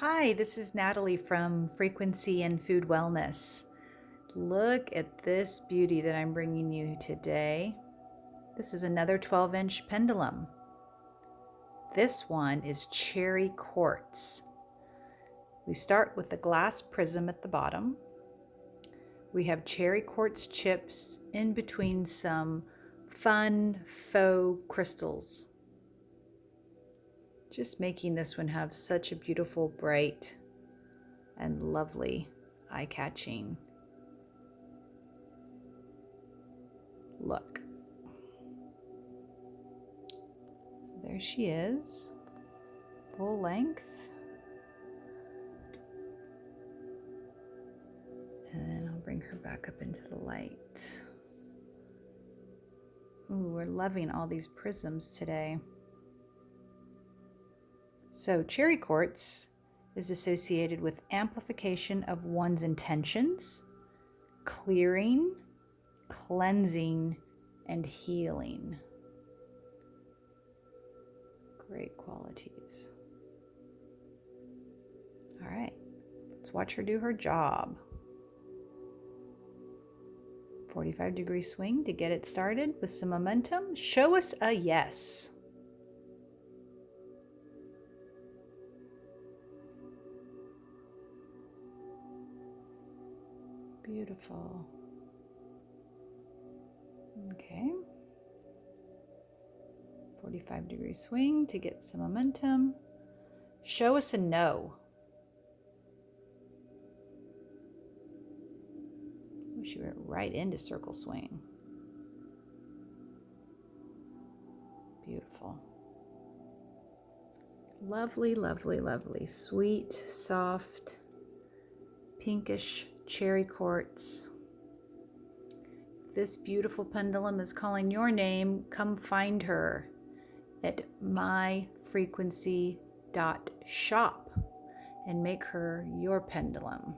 Hi, this is Natalie from Frequency and Food Wellness. Look at this beauty that I'm bringing you today. This is another 12-inch pendulum. This one is cherry quartz. We start with the glass prism at the bottom. We have cherry quartz chips in between some fun faux crystals. Just making this one have such a beautiful, bright, and lovely, eye-catching look. So there she is, full length. And I'll bring her back up into the light. Ooh, we're loving all these prisms today. So cherry quartz is associated with amplification of one's intentions, clearing, cleansing, and healing. Great qualities. All right, let's watch her do her job. 45-degree swing to get it started with some momentum. Show us a yes. Beautiful. Okay. 45-degree swing to get some momentum. Show us a no. Oh, she went right into circle swing. Beautiful. Lovely, lovely, lovely. Sweet, soft, pinkish cherry quartz. This beautiful pendulum is calling your name. Come find her at myfrequency.shop and make her your pendulum.